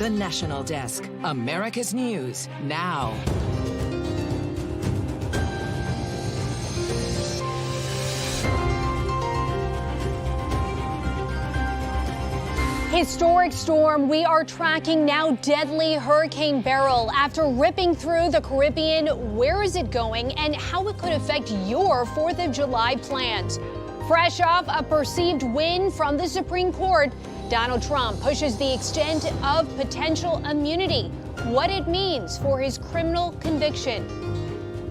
The National Desk, America's News, now. Historic storm we are tracking now. Deadly Hurricane Beryl. After ripping through the Caribbean, where is it going and how it could affect your 4th of July plans? Fresh off a perceived win from the Supreme Court, Donald Trump pushes the extent of potential immunity, what it means for his criminal conviction.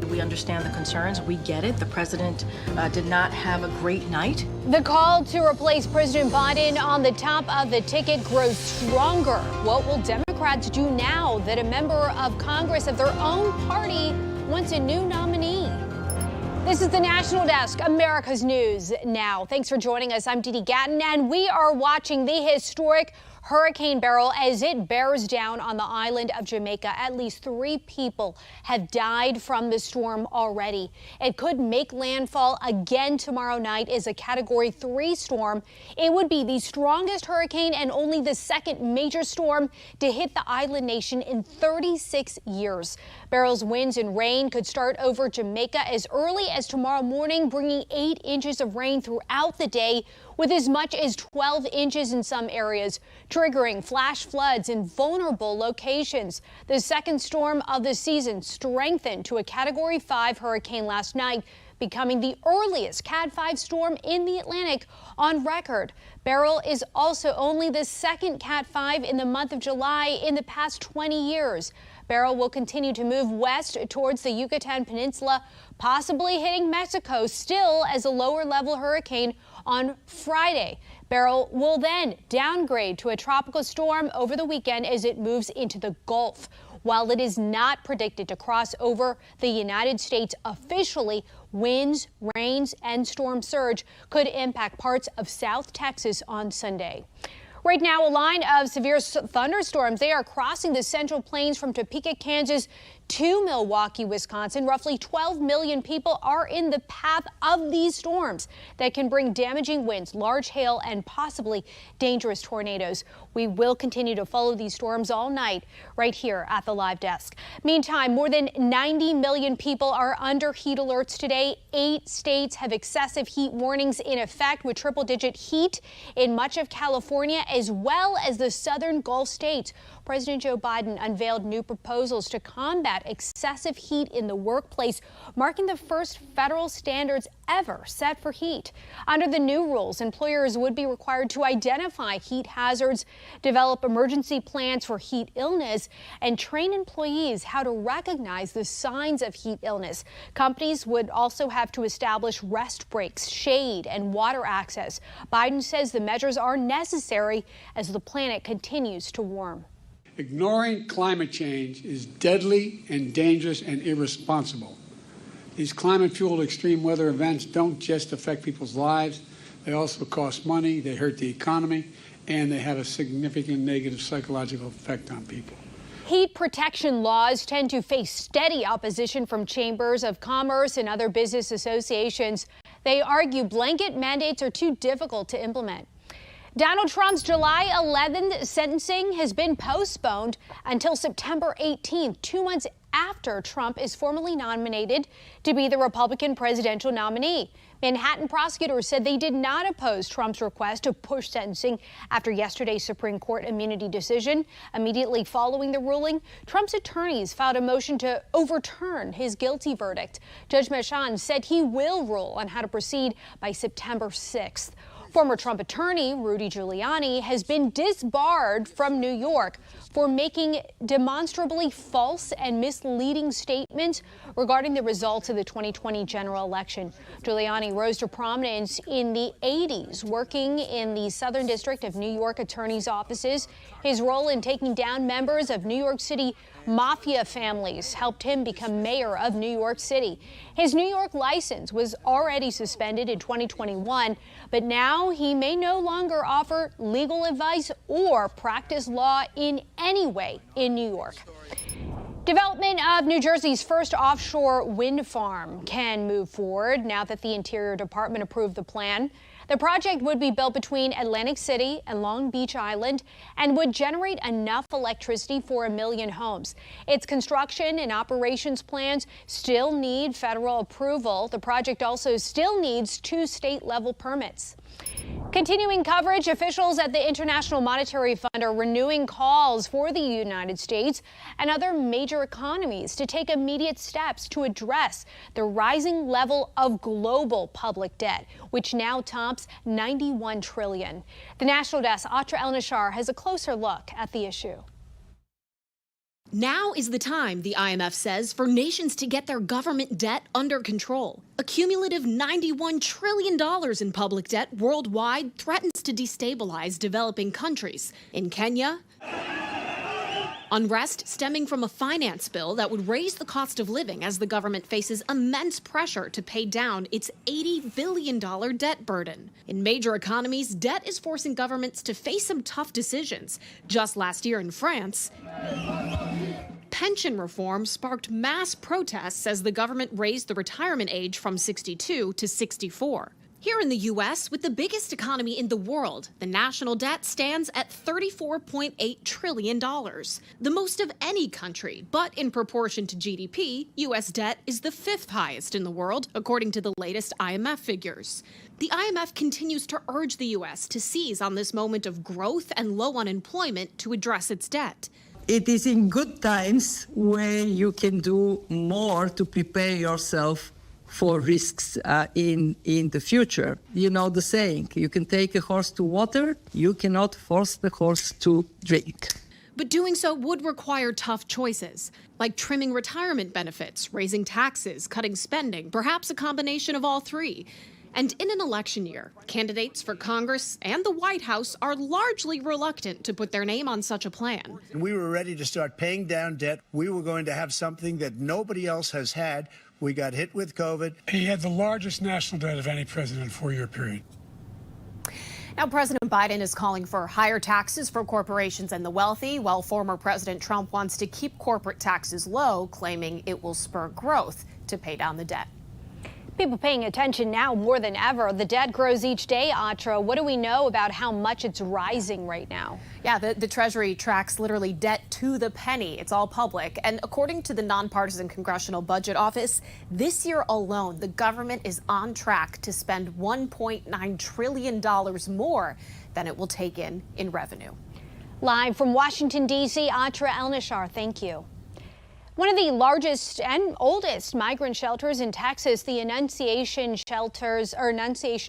We understand the concerns. We get it. The president did not have a great night. The call to replace President Biden on the top of the ticket grows stronger. What will Democrats do now that a member of Congress of their own party wants a new nominee? This is the National Desk, America's News Now. Thanks for joining us. I'm Didi Gatton, and we are watching the historic Hurricane Beryl as it bears down on the island of Jamaica. At least 3 people have died from the storm already. It could make landfall again tomorrow night as a Category 3 storm. It would be the strongest hurricane and only the second major storm to hit the island nation in 36 years. Beryl's winds and rain could start over Jamaica as early as tomorrow morning, bringing 8 inches of rain throughout the day, with as much as 12 inches in some areas, triggering flash floods in vulnerable locations. The second storm of the season strengthened to a Category 5 hurricane last night, becoming the earliest Cat 5 storm in the Atlantic on record. Beryl is also only the second Cat 5 in the month of July in the past 20 years. Beryl will continue to move west towards the Yucatan Peninsula, possibly hitting Mexico still as a lower-level hurricane on Friday. Beryl will then downgrade to a tropical storm over the weekend as it moves into the Gulf. While it is not predicted to cross over the United States officially, winds, rains, and storm surge could impact parts of South Texas on Sunday. Right now, a line of severe thunderstorms, they are crossing the Central Plains from Topeka, Kansas to Milwaukee, Wisconsin. Roughly 12 million people are in the path of these storms that can bring damaging winds, large hail, and possibly dangerous tornadoes. We will continue to follow these storms all night right here at the live desk. Meantime, more than 90 million people are under heat alerts today. 8 states have excessive heat warnings in effect, with triple-digit heat in much of California as well as the southern Gulf states. President Joe Biden unveiled new proposals to combat excessive heat in the workplace, marking the first federal standards ever set for heat. Under the new rules, employers would be required to identify heat hazards, develop emergency plans for heat illness, and train employees how to recognize the signs of heat illness. Companies would also have to establish rest breaks, shade, and water access. Biden says the measures are necessary as the planet continues to warm. Ignoring climate change is deadly and dangerous and irresponsible. These climate-fueled extreme weather events don't just affect people's lives, they also cost money, they hurt the economy, and they have a significant negative psychological effect on people. Heat protection laws tend to face steady opposition from chambers of commerce and other business associations. They argue blanket mandates are too difficult to implement. Donald Trump's July 11th sentencing has been postponed until September 18th, 2 months after Trump is formally nominated to be the Republican presidential nominee. Manhattan prosecutors said they did not oppose Trump's request to push sentencing after yesterday's Supreme Court immunity decision. Immediately following the ruling, Trump's attorneys filed a motion to overturn his guilty verdict. Judge Merchan said he will rule on how to proceed by September 6th. Former Trump attorney Rudy Giuliani has been disbarred from New York for making demonstrably false and misleading statements regarding the results of the 2020 general election. Giuliani rose to prominence in the 80s, working in the Southern District of New York attorneys' offices. His role in taking down members of New York City mafia families helped him become mayor of New York City. His New York license was already suspended in 2021, but now he may no longer offer legal advice or practice law in any way in New York. Development of New Jersey's first offshore wind farm can move forward now that the Interior Department approved the plan. The project would be built between Atlantic City and Long Beach Island and would generate enough electricity for 1 million homes. Its construction and operations plans still need federal approval. The project also still needs 2 state-level permits. Continuing coverage, officials at the International Monetary Fund are renewing calls for the United States and other major economies to take immediate steps to address the rising level of global public debt, which now tops $91 trillion. The National Desk, Atra El-Nashar, has a closer look at the issue. Now is the time, the IMF says, for nations to get their government debt under control. A cumulative $91 trillion in public debt worldwide threatens to destabilize developing countries. In Kenya, unrest stemming from a finance bill that would raise the cost of living as the government faces immense pressure to pay down its $80 billion debt burden. In major economies, debt is forcing governments to face some tough decisions. Just last year in France, pension reform sparked mass protests as the government raised the retirement age from 62 to 64. Here in the U.S., with the biggest economy in the world, the national debt stands at $34.8 trillion, the most of any country. But in proportion to GDP, U.S. debt is the 5th highest in the world, according to the latest IMF figures. The IMF continues to urge the U.S. to seize on this moment of growth and low unemployment to address its debt. It is in good times where you can do more to prepare yourself for risks in the future. You know the saying, you can take a horse to water, you cannot force the horse to drink. But doing so would require tough choices, like trimming retirement benefits, raising taxes, cutting spending, perhaps a combination of all three. And in an election year, candidates for Congress and the White House are largely reluctant to put their name on such a plan. We were ready to start paying down debt. We were going to have something that nobody else has had. We got hit with COVID. He had the largest national debt of any president in a 4-year period. Now, President Biden is calling for higher taxes for corporations and the wealthy, while former President Trump wants to keep corporate taxes low, claiming it will spur growth to pay down the debt. People paying attention now more than ever. The debt grows each day, Atra. What do we know about how much it's rising right now? Yeah, the Treasury tracks literally debt to the penny. It's all public. And according to the nonpartisan Congressional Budget Office, this year alone, the government is on track to spend $1.9 trillion more than it will take in revenue. Live from Washington, D.C., Atra El-Nashar, thank you. One of the largest and oldest migrant shelters in Texas, the Annunciation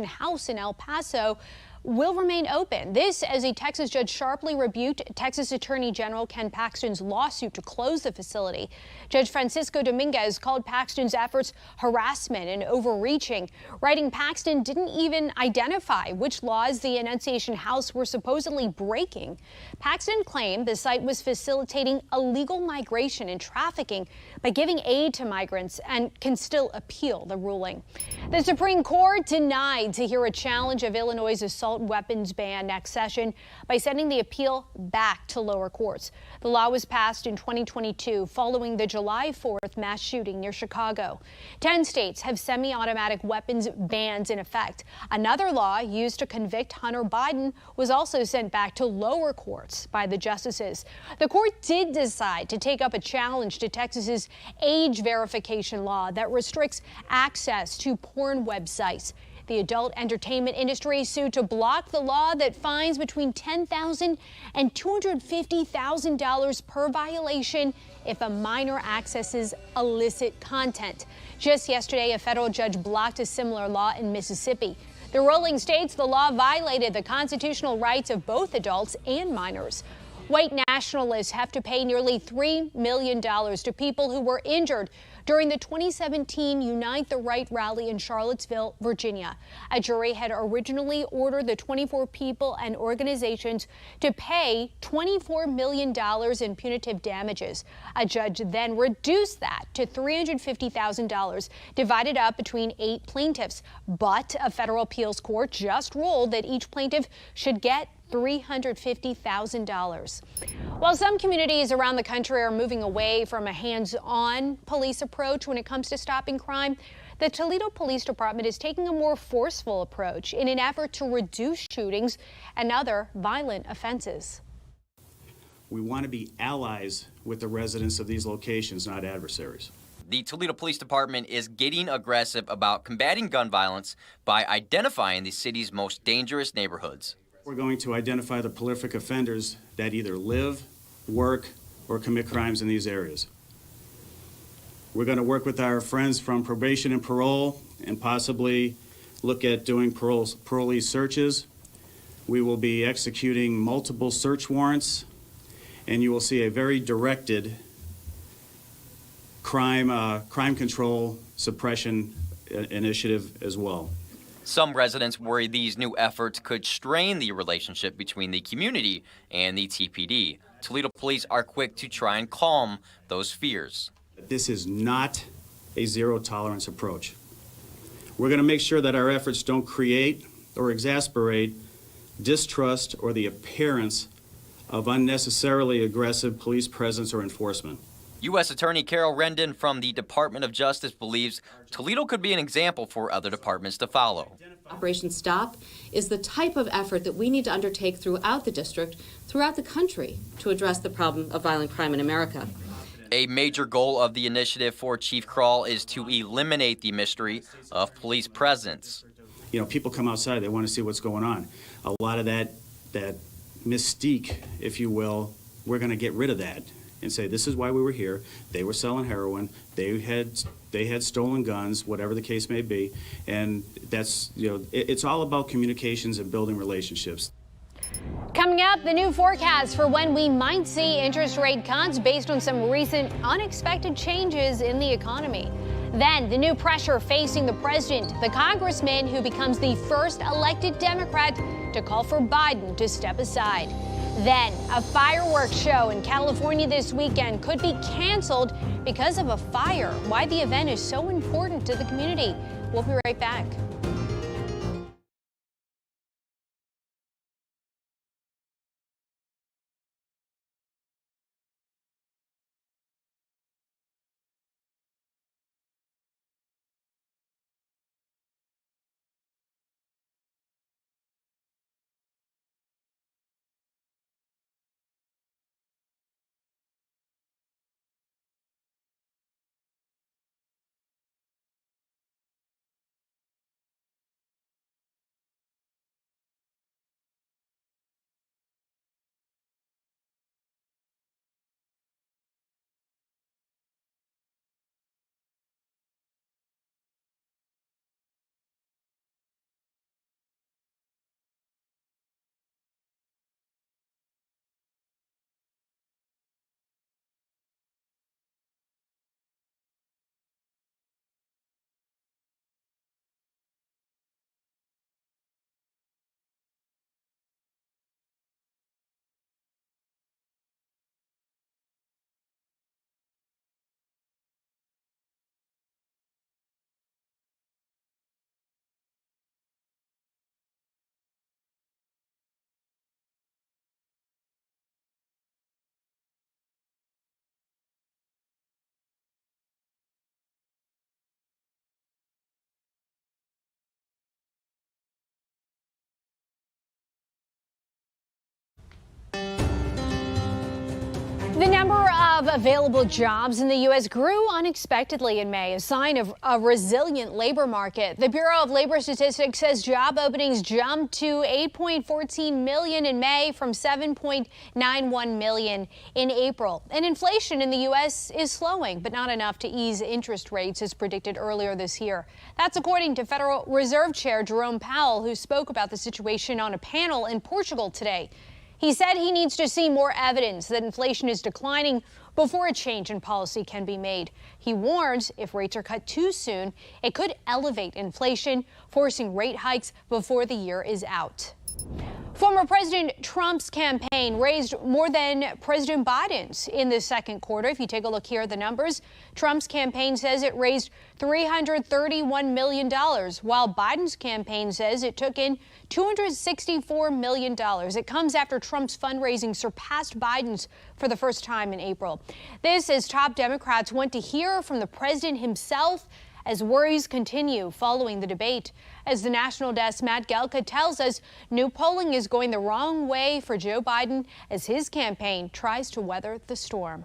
House in El Paso, will remain open. This as a Texas judge sharply rebuked Texas Attorney General Ken Paxton's lawsuit to close the facility. Judge Francisco Dominguez called Paxton's efforts harassment and overreaching, writing Paxton didn't even identify which laws the Annunciation House were supposedly breaking. Paxton claimed the site was facilitating illegal migration and trafficking by giving aid to migrants and can still appeal the ruling. The Supreme Court denied to hear a challenge of Illinois' assault weapons ban next session by sending the appeal back to lower courts. The law was passed in 2022 following the July 4th mass shooting near Chicago. 10 states have semi-automatic weapons bans in effect. Another law used to convict Hunter Biden was also sent back to lower courts by the justices. The court did decide to take up a challenge to Texas's age verification law that restricts access to porn websites. The adult entertainment industry sued to block the law that fines between $10,000 and $250,000 per violation if a minor accesses illicit content. Just yesterday, a federal judge blocked a similar law in Mississippi. The ruling states the law violated the constitutional rights of both adults and minors. White nationalists have to pay nearly $3 million to people who were injured during the 2017 Unite the Right rally in Charlottesville, Virginia. A jury had originally ordered the 24 people and organizations to pay $24 million in punitive damages. A judge then reduced that to $350,000, divided up between 8 plaintiffs. But a federal appeals court just ruled that each plaintiff should get $350,000. While some communities around the country are moving away from a hands-on police approach when it comes to stopping crime, the Toledo Police Department is taking a more forceful approach in an effort to reduce shootings and other violent offenses. We want to be allies with the residents of these locations, not adversaries. The Toledo Police Department is getting aggressive about combating gun violence by identifying the city's most dangerous neighborhoods. We're going to identify the prolific offenders that either live, work, or commit crimes in these areas. We're going to work with our friends from probation and parole and possibly look at doing parolee searches. We will be executing multiple search warrants, and you will see a very directed crime control suppression initiative as well. Some residents worry these new efforts could strain the relationship between the community and the TPD. Toledo police are quick to try and calm those fears. This is not a zero-tolerance approach. We're going to make sure that our efforts don't create or exasperate distrust or the appearance of unnecessarily aggressive police presence or enforcement. U.S. Attorney Carol Rendon from the Department of Justice believes Toledo could be an example for other departments to follow. Operation Stop is the type of effort that we need to undertake throughout the district, throughout the country, to address the problem of violent crime in America. A major goal of the initiative for Chief Krall is to eliminate the mystery of police presence. You know, people come outside, they want to see what's going on. A lot of that mystique, if you will, we're going to get rid of that and say, this is why we were here. They were selling heroin. They had stolen guns, whatever the case may be. And that's, you know, it's all about communications and building relationships. Coming up, the new forecast for when we might see interest rate cuts based on some recent unexpected changes in the economy. Then, the new pressure facing the president, the congressman who becomes the first elected Democrat to call for Biden to step aside. Then, a fireworks show in California this weekend could be canceled because of a fire. Why the event is so important to the community. We'll be right back. The number of available jobs in the U.S. grew unexpectedly in May, a sign of a resilient labor market. The Bureau of Labor Statistics says job openings jumped to 8.14 million in May from 7.91 million in April. And inflation in the U.S. is slowing, but not enough to ease interest rates as predicted earlier this year. That's according to Federal Reserve Chair Jerome Powell, who spoke about the situation on a panel in Portugal today. He said he needs to see more evidence that inflation is declining before a change in policy can be made. He warns if rates are cut too soon, it could elevate inflation, forcing rate hikes before the year is out. Former President Trump's campaign raised more than President Biden's in the second quarter. If you take a look here at the numbers, Trump's campaign says it raised $331 million, while Biden's campaign says it took in $264 million. It comes after Trump's fundraising surpassed Biden's for the first time in April. This as top Democrats want to hear from the president himself as worries continue following the debate. As the National Desk Matt Gelka tells us, new polling is going the wrong way for Joe Biden as his campaign tries to weather the storm.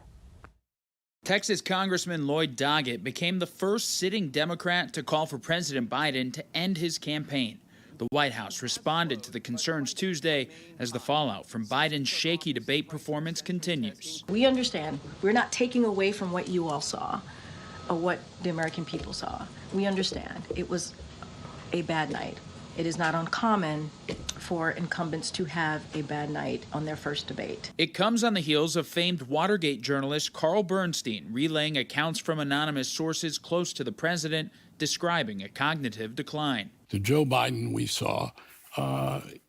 Texas Congressman Lloyd Doggett became the first sitting Democrat to call for President Biden to end his campaign. The White House responded to the concerns Tuesday as the fallout from Biden's shaky debate performance continues. We understand. We're not taking away from what you all saw or what the American people saw. We understand. It was a bad night. It is not uncommon for incumbents to have a bad night on their first debate. It comes on the heels of famed Watergate journalist Carl Bernstein relaying accounts from anonymous sources close to the president describing a cognitive decline. The Joe Biden we saw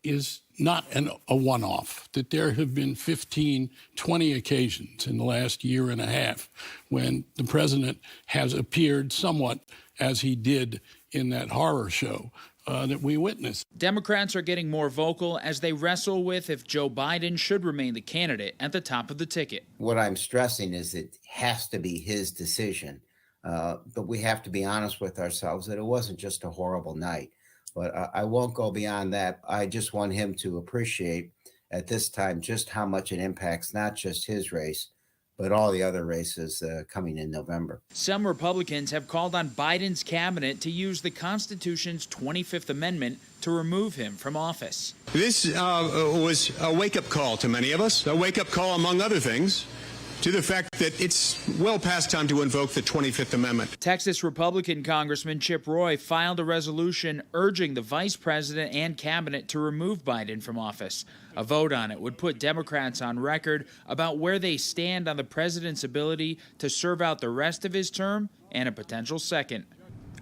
is not a one-off, that there have been 15, 20 occasions in the last year and a half when the president has appeared somewhat as he did in that horror show that we witnessed. Democrats are getting more vocal as they wrestle with if Joe Biden should remain the candidate at the top of the ticket. What I'm stressing is it has to be his decision, but we have to be honest with ourselves that it wasn't just a horrible night. But I won't go beyond that. I just want him to appreciate at this time just how much it impacts not just his race, but all the other races coming in November. Some Republicans have called on Biden's cabinet to use the Constitution's 25th Amendment to remove him from office. This was a wake-up call to many of us, a wake-up call, among other things, to the fact that it's well past time to invoke the 25th Amendment. Texas Republican Congressman Chip Roy filed a resolution urging the vice president and cabinet to remove Biden from office. A vote on it would put Democrats on record about where they stand on the president's ability to serve out the rest of his term and a potential second.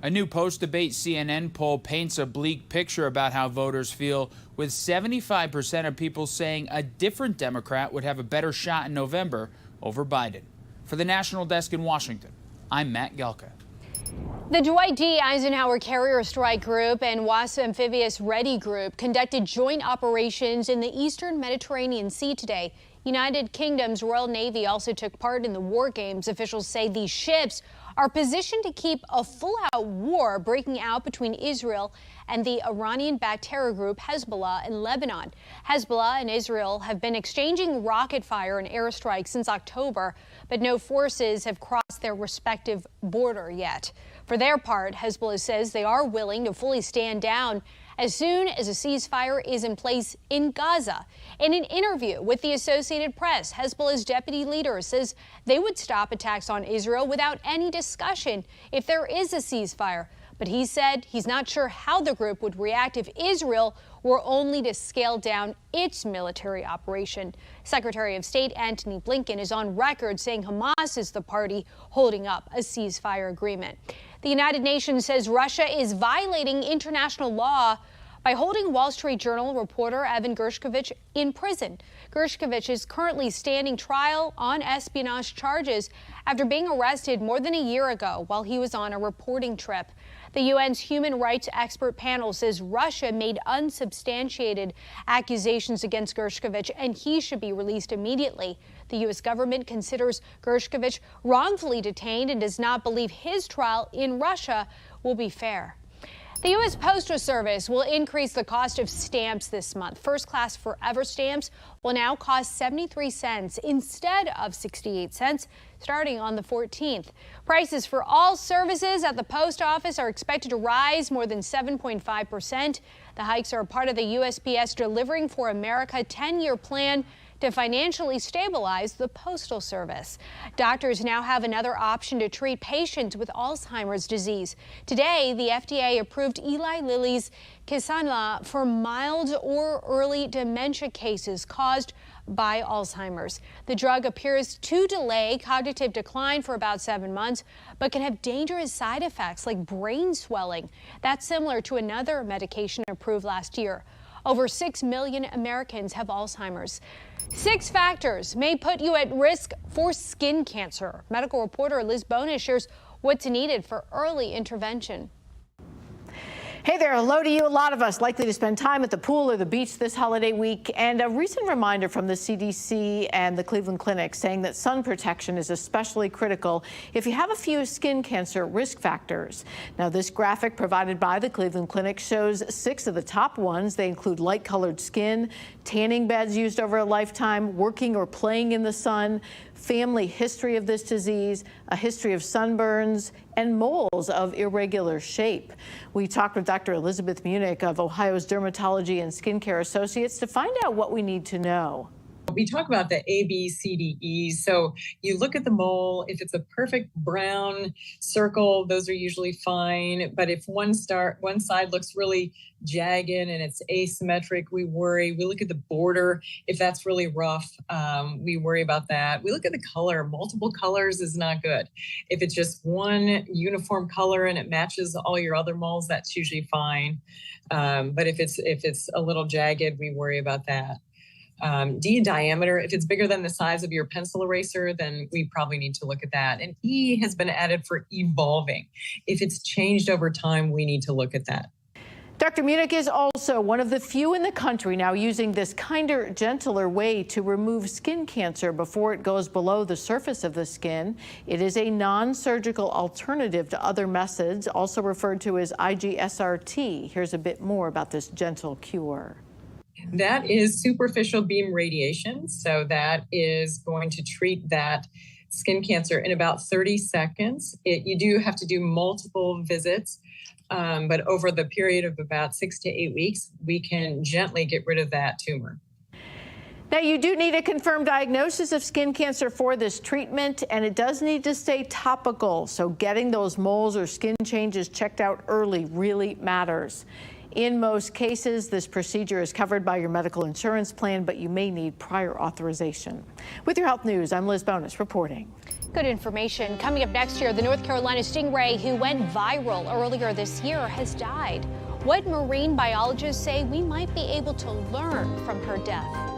A new post-debate CNN poll paints a bleak picture about how voters feel, with 75% of people saying a different Democrat would have a better shot in November over Biden. For the National Desk in Washington, I'm Matt Gelka. The Dwight D. Eisenhower Carrier Strike Group and WASP Amphibious Ready Group conducted joint operations in the eastern Mediterranean Sea today. United Kingdom's Royal Navy also took part in the war games. Officials say these ships are positioned to keep a full-out war breaking out between Israel and the Iranian-backed terror group Hezbollah in Lebanon. Hezbollah and Israel have been exchanging rocket fire and airstrikes since October, but no forces have crossed their respective border yet. For their part, Hezbollah says they are willing to fully stand down as soon as a ceasefire is in place in Gaza. In an interview with the Associated Press, Hezbollah's deputy leader says they would stop attacks on Israel without any discussion if there is a ceasefire. But he said he's not sure how the group would react if Israel were only to scale down its military operation. Secretary of State Antony Blinken is on record saying Hamas is the party holding up a ceasefire agreement. The United Nations says Russia is violating international law by holding Wall Street Journal reporter Evan Gershkovich in prison. Gershkovich is currently standing trial on espionage charges after being arrested more than a year ago while he was on a reporting trip. The UN's human rights expert panel says Russia made unsubstantiated accusations against Gershkovich and he should be released immediately. The U.S. government considers Gershkovich wrongfully detained and does not believe his trial in Russia will be fair. The U.S. Postal Service will increase the cost of stamps this month. First-class Forever stamps will now cost 73 cents instead of 68 cents, starting on the 14th. Prices for all services at the post office are expected to rise more than 7.5%. The hikes are a part of the USPS Delivering for America 10-year plan to financially stabilize the Postal Service. Doctors now have another option to treat patients with Alzheimer's disease. Today, the FDA approved Eli Lilly's Kisunla for mild or early dementia cases caused by Alzheimer's. The drug appears to delay cognitive decline for about 7 months, but can have dangerous side effects like brain swelling. That's similar to another medication approved last year. Over 6 million Americans have Alzheimer's. 6 factors may put you at risk for skin cancer. Medical reporter Liz Bonis shares what's needed for early intervention. Hey there, hello to you. A lot of us likely to spend time at the pool or the beach this holiday week. And a recent reminder from the CDC and the Cleveland Clinic saying that sun protection is especially critical if you have a few skin cancer risk factors. Now, this graphic provided by the Cleveland Clinic shows 6 of the top ones. They include light-colored skin, tanning beds used over a lifetime, working or playing in the sun, family history of this disease, a history of sunburns, and moles of irregular shape. We talked with Dr. Elizabeth Munich of Ohio's Dermatology and Skincare Associates to find out what we need to know. We talk about the A, B, C, D, E. So you look at the mole. If it's a perfect brown circle, those are usually fine. But if one side looks really jagged and it's asymmetric, we worry. We look at the border. If that's really rough, we worry about that. We look at the color. Multiple colors is not good. If it's just one uniform color and it matches all your other moles, that's usually fine. But if it's a little jagged, we worry about that. D, diameter. If it's bigger than the size of your pencil eraser, then we probably need to look at that. And E has been added for evolving. If it's changed over time, we need to look at that. Dr. Munich is also one of the few in the country now using this kinder, gentler way to remove skin cancer before it goes below the surface of the skin. It is a non-surgical alternative to other methods, also referred to as IGSRT. Here's a bit more about this gentle cure. That is superficial beam radiation. So that is going to treat that skin cancer in about 30 seconds. You do have to do multiple visits, but over the period of about 6 to 8 weeks, we can gently get rid of that tumor. Now, you do need a confirmed diagnosis of skin cancer for this treatment, and it does need to stay topical. So getting those moles or skin changes checked out early really matters. In most cases, this procedure is covered by your medical insurance plan, but you may need prior authorization. With your health news, I'm Liz Bonis reporting. Good information. Coming up next year, the North Carolina stingray who went viral earlier this year has died. What marine biologists say we might be able to learn from her death.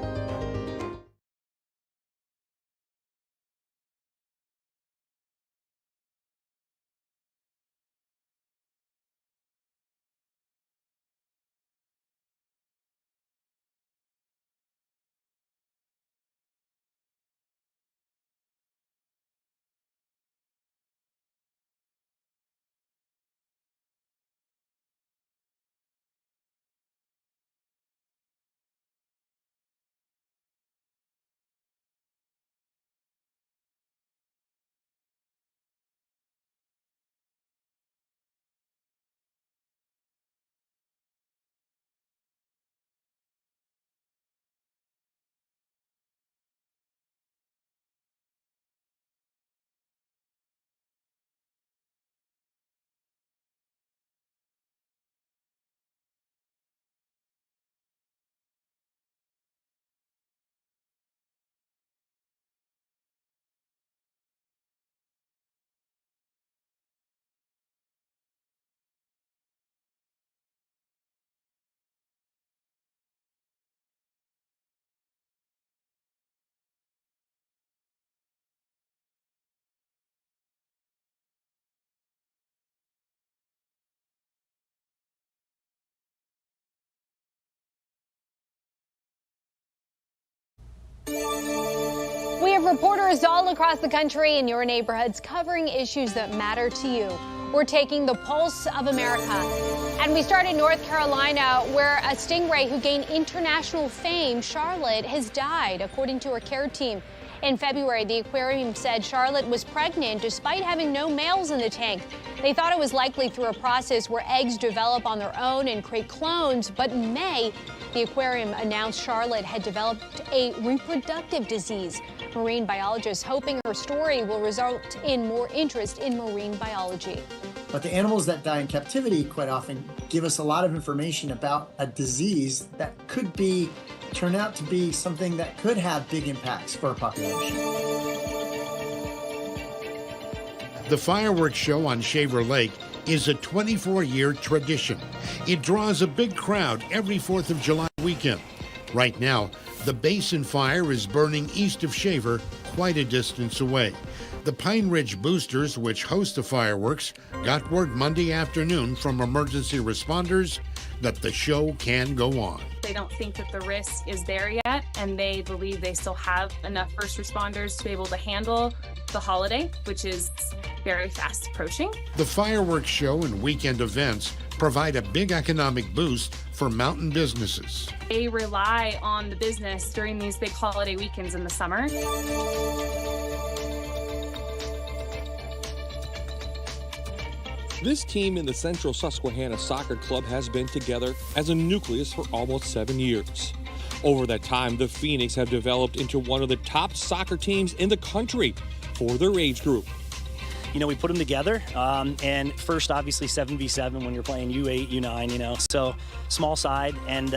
We have reporters all across the country in your neighborhoods covering issues that matter to you. We're taking the pulse of America. And we start in North Carolina, where a stingray who gained international fame, Charlotte, has died, according to her care team. In February, the aquarium said Charlotte was pregnant despite having no males in the tank. They thought it was likely through a process where eggs develop on their own and create clones, but in May, the aquarium announced Charlotte had developed a reproductive disease. Marine biologists hoping her story will result in more interest in marine biology. But the animals that die in captivity quite often give us a lot of information about a disease that could turn out to be something that could have big impacts for a population. The fireworks show on Shaver Lake is a 24-year tradition. It draws a big crowd every 4th of July weekend. Right now, the Basin Fire is burning east of Shaver, quite a distance away. The Pine Ridge Boosters, which host the fireworks, got word Monday afternoon from emergency responders that the show can go on. They don't think that the risk is there yet, and they believe they still have enough first responders to be able to handle the holiday, which is very fast approaching. The fireworks show and weekend events provide a big economic boost for mountain businesses. They rely on the business during these big holiday weekends in the summer. This team in the Central Susquehanna Soccer Club has been together as a nucleus for almost 7 years. Over that time, the Phoenix have developed into one of the top soccer teams in the country for their age group. You know, we put them together, and first, obviously, 7v7 when you're playing U8, U9, you know, so small side, and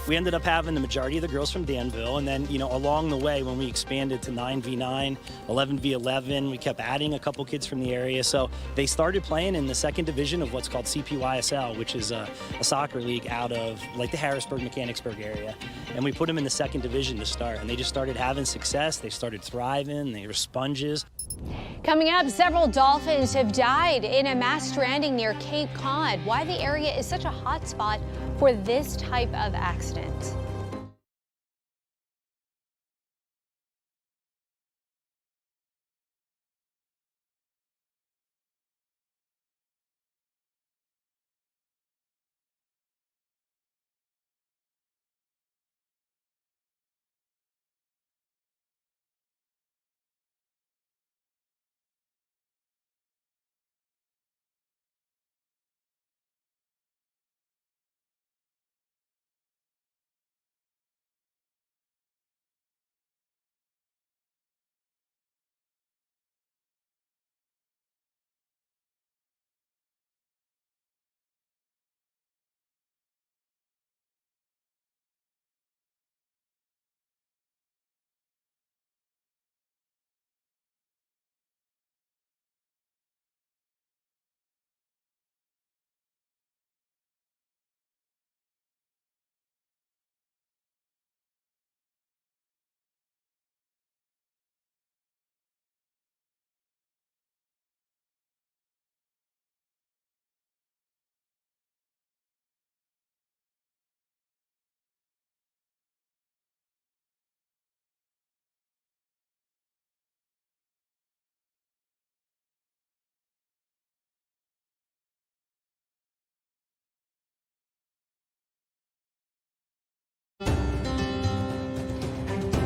we ended up having the majority of the girls from Danville, and then, you know, along the way, when we expanded to 9v9, 11v11, we kept adding a couple kids from the area, so they started playing in the second division of what's called CPYSL, which is a soccer league out of, like, the Harrisburg, Mechanicsburg area, and we put them in the second division to start, and they just started having success, they started thriving, they were sponges. Coming up, several dolphins have died in a mass stranding near Cape Cod. Why the area is such a hot spot for this type of accident.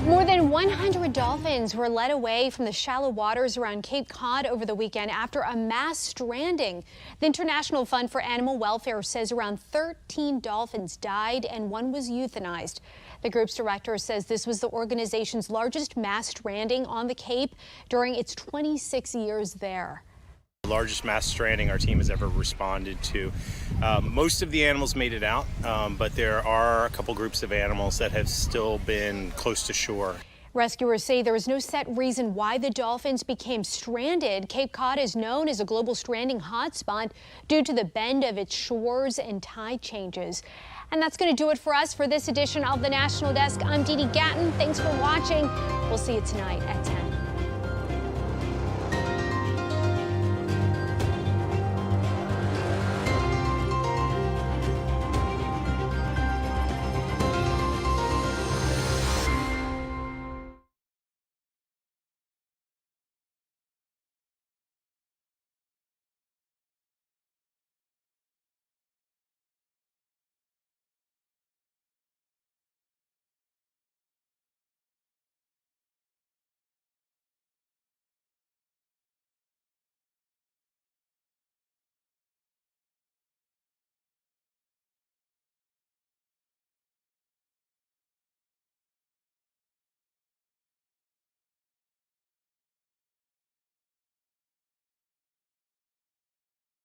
More than 100 dolphins were led away from the shallow waters around Cape Cod over the weekend after a mass stranding. The International Fund for Animal Welfare says around 13 dolphins died and one was euthanized. The group's director says this was the organization's largest mass stranding on the Cape during its 26 years there. The largest mass stranding our team has ever responded to. Most of the animals made it out, but there are a couple groups of animals that have still been close to shore. Rescuers say there is no set reason why the dolphins became stranded. Cape Cod is known as a global stranding hotspot due to the bend of its shores and tide changes. And that's going to do it for us for this edition of the National Desk. I'm Dee Dee Gatton. Thanks for watching. We'll see you tonight at 10.